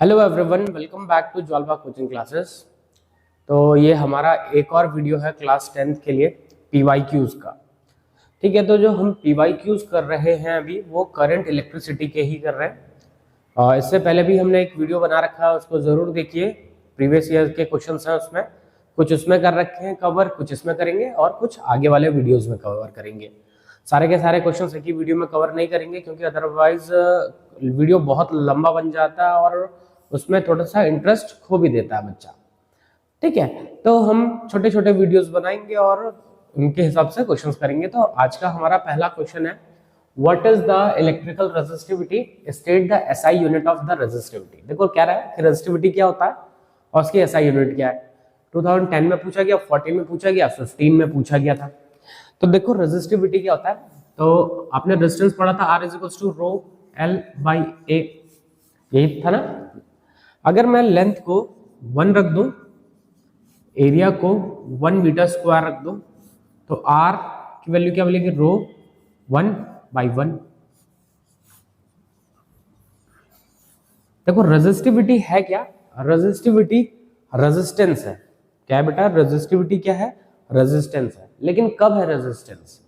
Hello everyone, welcome back to Jwalba coaching classes. तो ये हमारा एक और वीडियो है क्लास 10th के लिए PYQs का। ठीक है, तो जो हम PYQs कर रहे हैं अभी वो करंट इलेक्ट्रिसिटी के ही कर रहे हैं। और इससे पहले भी हमने एक वीडियो बना रखा है, उसको ज़रूर देखिए। प्रीवियस ईयर के क्वेश्चंस हैं उसमें, कुछ उसमें कर रखे हैं कवर, कुछ इसमें करेंगे और कुछ आगे वाले वीडियोज़ में कवर करेंगे। सारे के सारे क्वेश्चंस एक ही वीडियो में कवर नहीं करेंगे क्योंकि अदरवाइज वीडियो बहुत लंबा बन जाता है और उसमें थोड़ा सा इंटरेस्ट खो भी देता है बच्चा। ठीक है, तो हम छोटे छोटे वीडियोस बनाएंगे और उनके हिसाब से क्वेश्चंस करेंगे। तो आज का हमारा पहला क्वेश्चन है, what is the electrical resistivity, state the SI unit of the resistivity. देखो क्या रहा है कि रेजिस्टिविटी क्या होता है और उसकी SI यूनिट क्या है। 2010 में पूछा गया, 14 में पूछा गया, 15 में पूछा गया था। तो देखो रेजिस्टिविटी क्या होता है, तो आपने रेजिस्टेंस पढ़ा था R is rho L by A, यही था ना। अगर मैं लेंथ को 1 रख दूं, एरिया को 1 मीटर स्क्वायर रख दूं, तो R की वैल्यू क्या मिलेगी, रो 1/1। देखो रेजिस्टिविटी है क्या, रेजिस्टिविटी रेजिस्टेंस है। क्या है बेटा, रेजिस्टिविटी क्या है, रेजिस्टेंस है। लेकिन कब है रेजिस्टेंस,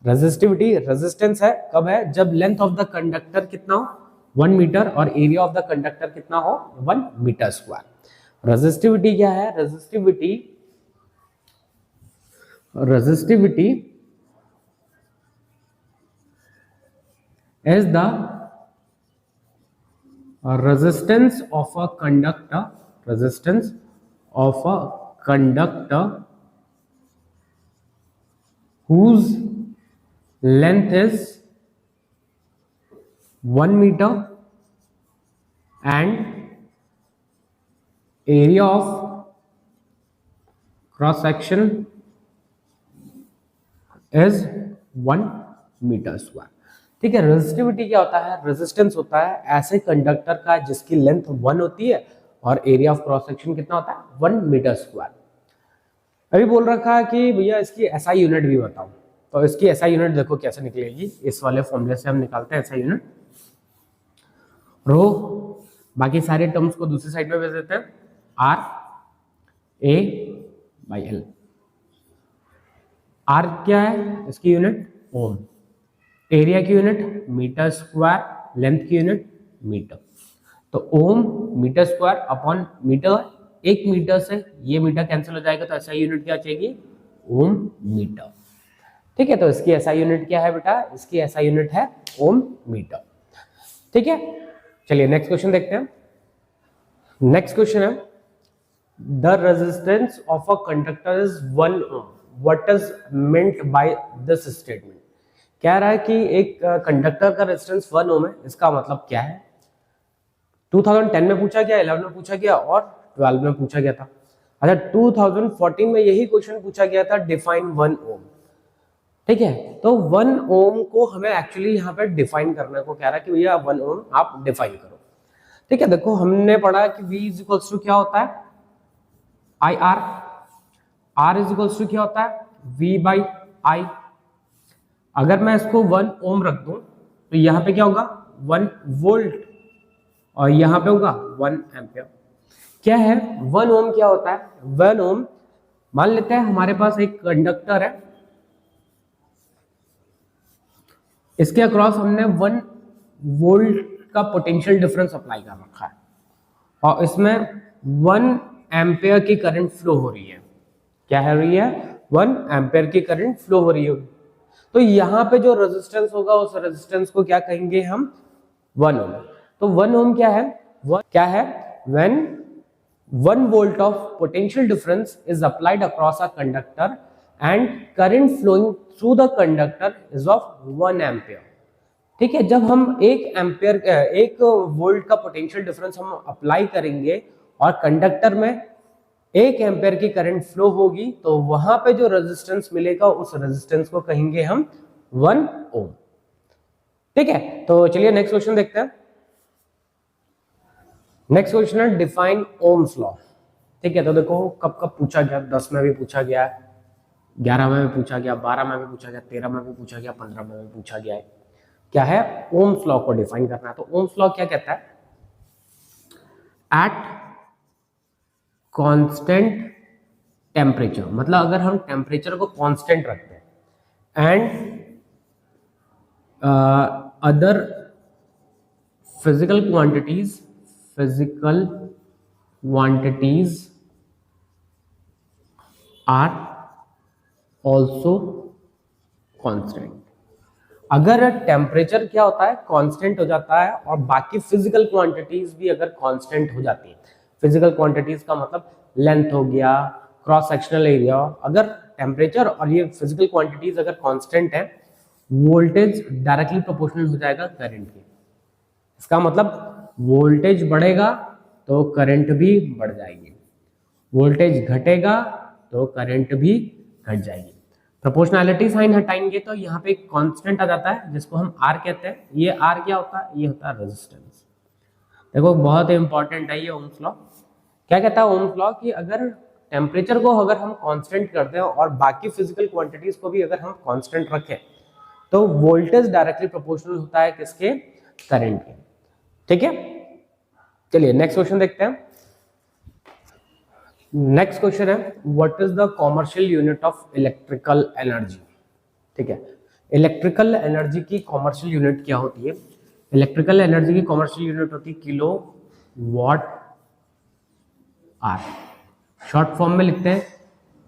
रेजिस्टिविटी रेजिस्टेंस है कब है, जब लेंथ ऑफ द कंडक्टर कितना हो, 1 मीटर, और एरिया ऑफ द कंडक्टर कितना हो, 1 मीटर स्क्वायर। रेजिस्टिविटी क्या है, resistivity is the resistance of a conductor whose length is 1 meter and area of cross section is 1 metre square. ठीक है, resistivity क्या होता है, रेजिस्टेंस होता है ऐसे कंडक्टर का जिसकी लेंथ 1 होती है और एरिया ऑफ क्रॉस सेक्शन कितना होता है, 1 मीटर स्क्वायर। अभी बोल रखा है कि भैया इसकी SI यूनिट भी बताओ। तो इसकी SI यूनिट देखो कैसे निकलेगी, इस वाले फॉर्मूले से हम निकालते हैं SI यूनिट। रो, बाकी सारे टर्म्स को दूसरी साइड में भेज देते हैं, RA/L। R क्या है, इसकी यूनिट ओम, एरिया की यूनिट मीटर स्क्वायर, लेंथ की यूनिट मीटर। तो ohm metre square upon metre, 1 metre से ये मीटर कैंसिल हो जाएगा, तो SI यूनिट क्या चाहिए, ओम मीटर। ठीक है, तो इसकी SI यूनिट क्या है बेटा, इसकी SI यूनिट है ओम मीटर। ठीक है, चलिए नेक्स्ट क्वेश्चन देखते हैं। नेक्स्ट क्वेश्चन है, the resistance of a conductor is 1 ohm, what is meant by this statement. कह रहा है कि एक कंडक्टर का रेजिस्टेंस 1 ओम है, इसका मतलब क्या है। 2010 में पूछा गया, 11 में पूछा गया और 12 में पूछा गया था। अच्छा, 2014 में यही क्वेश्चन पूछा गया था, डिफाइन 1 ओम। ठीक है, तो 1 ओम को हमें एक्चुअली यहाँ पे डिफाइन करने को कह रहा है कि भैया 1 ओम आप डिफाइन करो। ठीक है, देखो हमने पढ़ा कि V इज इक्वल्स टू क्या होता है, IR, R is equals to क्या होता है, V/I। अगर मैं इसको 1 ओम रख दूं तो यहाँ पे क्या होगा, 1 वोल्ट, और यहाँ पे होगा 1 एम्पियर। क्या है 1 ओम, क्या होता है 1 ओम, मान लेते हैं हमारे पास एक कंडक्टर है, इसके अक्रॉस हमने 1 वोल्ट का पोटेंशियल डिफरेंस अप्लाई कर रखा है और इसमें 1 एम्पियर की करंट फ्लो हो रही है। क्या है रही है, 1 एम्पियर की करंट फ्लो हो रही है। तो यहाँ पे जो रेजिस्टेंस होगा उस रेजिस्टेंस को क्या कहेंगे हम, 1 ओम। तो 1 ओम क्या है, क्या है, when 1 volt of potential difference is applied across a conductor and current flowing through the conductor is of 1 ampere। ठीक है, जब हम 1 वोल्ट का पोटेंशियल डिफरेंस हम अप्लाई करेंगे और कंडक्टर में 1 एम्पियर की करंट फ्लो होगी, तो वहां पे जो रेजिस्टेंस मिलेगा उस रेजिस्टेंस को कहेंगे हम 1 ओम। ठीक है, तो चलिए नेक्स्ट क्वेश्चन देखते हैं। नेक्स्ट क्वेश्चन है, डिफाइन ओम्स लॉ। ठीक है, तो देखो कब कब पूछा गया, 10 में भी पूछा गया, 11 में भी पूछा गया, 12 में भी पूछा गया, 13 में भी पूछा गया, 15 में भी पूछा गया है। क्या है, ओम्स लॉ को डिफाइन करना है। तो ओम्स लॉ क्या कहता है, एट कांस्टेंट टेम्परेचर, मतलब अगर हम टेम्परेचर को कांस्टेंट रखते हैं and other physical quantities are also constant. अगर टेम्परेचर क्या होता है, कांस्टेंट हो जाता है और बाकी फिजिकल क्वांटिटीज भी अगर कांस्टेंट हो जाती है, फिजिकल क्वांटिटीज का मतलब लेंथ हो गया, क्रॉस सेक्शनल एरिया, अगर टेम्परेचर और ये फिजिकल क्वांटिटीज अगर कांस्टेंट है, वोल्टेज डायरेक्टली प्रोपोर्शनल हो जाएगा करंट के। इसका मतलब वोल्टेज बढ़ेगा तो करंट भी बढ़ जाएगी, वोल्टेज घटेगा तो करंट भी घट जाएगी। प्रोपोर्शनैलिटी साइन हटाएंगे तो यहाँ पे एक कांस्टेंट आ जाता है जिसको हम आर कहते हैं। ये आर क्या होता है, ये होता है रेजिस्टेंस। देखो बहुत इंपॉर्टेंट है ये ओम्स लॉ। क्या कहता है ओम्स लॉ कि अगर टेम्परेचर को अगर हम कांस्टेंट करते हैं और बाकी फिजिकल क्वांटिटीज को भी अगर हम कांस्टेंट रखें तो वोल्टेज डायरेक्टली प्रोपोर्शनल होता है किसके, करंट के। ठीक है, चलिए नेक्स्ट क्वेश्चन देखते हैं। नेक्स्ट क्वेश्चन है what is the commercial unit of electrical energy. ठीक है, इलेक्ट्रिकल एनर्जी की कॉमर्शियल यूनिट क्या होती है? इलेक्ट्रिकल एनर्जी की कॉमर्शियल यूनिट होती है kilo watt hour. Short form में लिखते हैं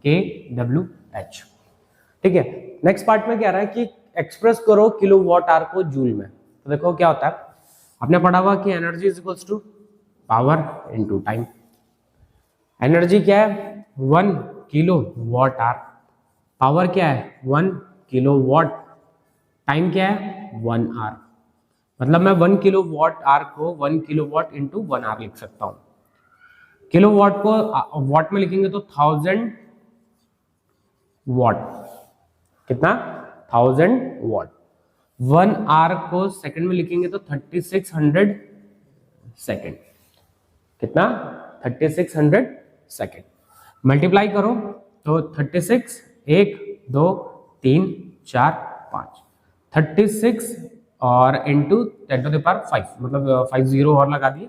KWH। ठीक है, नेक्स्ट पार्ट में क्या रहा है कि एक्सप्रेस करो किलो वॉट आर को जूल में। तो देखो क्या होता है, आपने पढ़ा हुआ कि energy is equals to power into time. Energy क्या है 1 किलो वॉट आर, पावर क्या है 1 किलो वॉट, टाइम क्या है 1 आर। मतलब मैं 1 किलो वॉट आर को 1 किलो वॉट इंटू 1 आर लिख सकता हूं। किलो वॉट को वॉट में लिखेंगे तो 1000 वॉट, कितना 1000 वॉट। 1 आर को सेकंड में लिखेंगे तो 3600 सेकंड, कितना 3600 सेकंड। मल्टीप्लाई करो तो 36 1 2 3 4 5 36 और इंटू 10 टू द पावर 5, मतलब 5 जीरो और लगा दिए,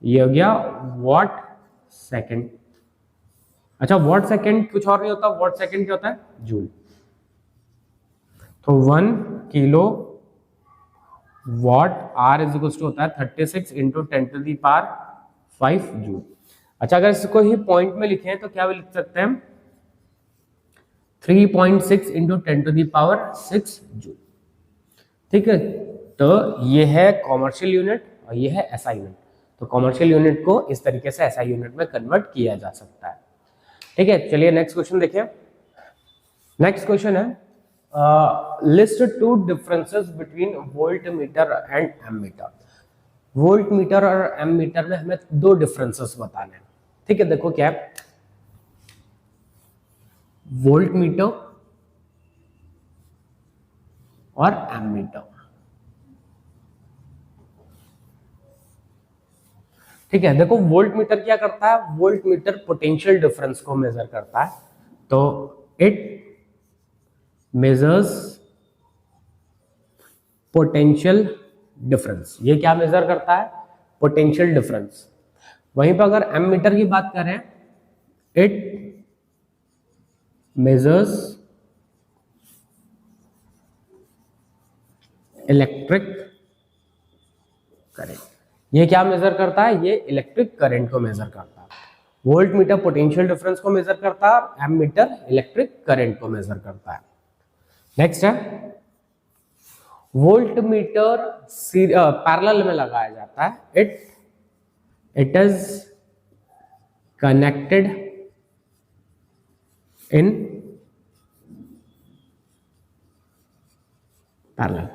ये हो गया वॉट सेकंड। अच्छा वॉट सेकंड कुछ और नहीं होता, वॉट सेकंड क्या होता है जूल। तो 1 kilo watt hour is equal to होता है 36 into 10 to the power 5 joule. अच्छा अगर इसको ही पॉइंट में लिखें तो क्या लिख सकते हैं 3.6 into 10 to the power 6 joule. ठीक है, तो ये है कॉमर्शियल यूनिट और ये है एसआई यूनिट। तो कॉमर्शियल यूनिट को इस तरीके से एसआई यूनिट में कन्वर्ट किया जा सकता है। ठीक है, चलिए नेक्स्ट क्वेश्चन देखिए। नेक्स्ट क्वेश्चन है list 2 differences between volt meter and ammeter. Volt meter और एमीटर में हमें 2 डिफरेंसेस बताने हैं। ठीक है, देखो क्या है, वोल्ट मीटर और एमीटर। ठीक है, देखो वोल्ट मीटर क्या करता है, वोल्ट मीटर पोटेंशियल डिफरेंस को मेजर करता है। तो इट मेजर्स पोटेंशियल डिफरेंस। ये क्या मेजर करता है, पोटेंशियल डिफरेंस। वहीं पर अगर एमीटर की बात करें, इट मेजर्स इलेक्ट्रिक करंट। ये क्या मेजर करता है, ये इलेक्ट्रिक करंट को मेजर करता है। वोल्ट मीटर पोटेंशियल डिफरेंस को मेजर करता है और एमीटर इलेक्ट्रिक करंट को मेजर करता है। नेक्स्ट है वोल्ट मीटर पैरेलल में लगाया जाता है। It is connected in parallel.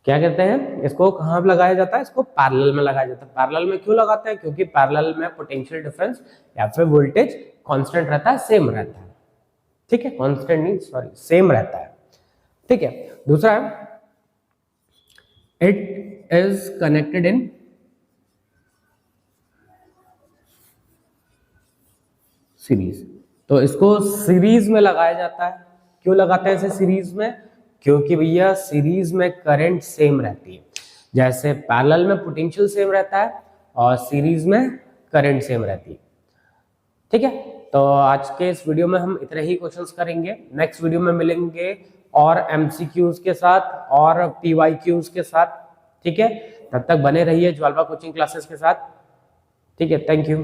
क्या कहते हैं इसको, कहां पे लगाया जाता है, इसको पैरेलल में लगाया जाता है। पैरेलल में क्यों लगाते हैं, क्योंकि पैरेलल में पोटेंशियल डिफरेंस या फिर वोल्टेज कांस्टेंट रहता है, सेम रहता है। ठीक है, कांस्टेंट नहीं सॉरी सेम रहता है। ठीक है, दूसरा है it is connected in series. तो इसको सीरीज में लगाया जाता है। क्यों लगाते हैं इसे सीरीज में, क्योंकि भैया सीरीज में करंट सेम रहती है। जैसे पैरेलल में पोटेंशियल सेम रहता है और सीरीज में करंट सेम रहती है। ठीक है, तो आज के इस वीडियो में हम इतने ही क्वेश्चंस करेंगे। नेक्स्ट वीडियो में मिलेंगे और एमसीक्यूज के साथ और पीवाईक्यूज के साथ। ठीक है, तब तक बने रहिए ज्वालवा कोचिंग क्लासेस के साथ। ठीक है, थैंक यू।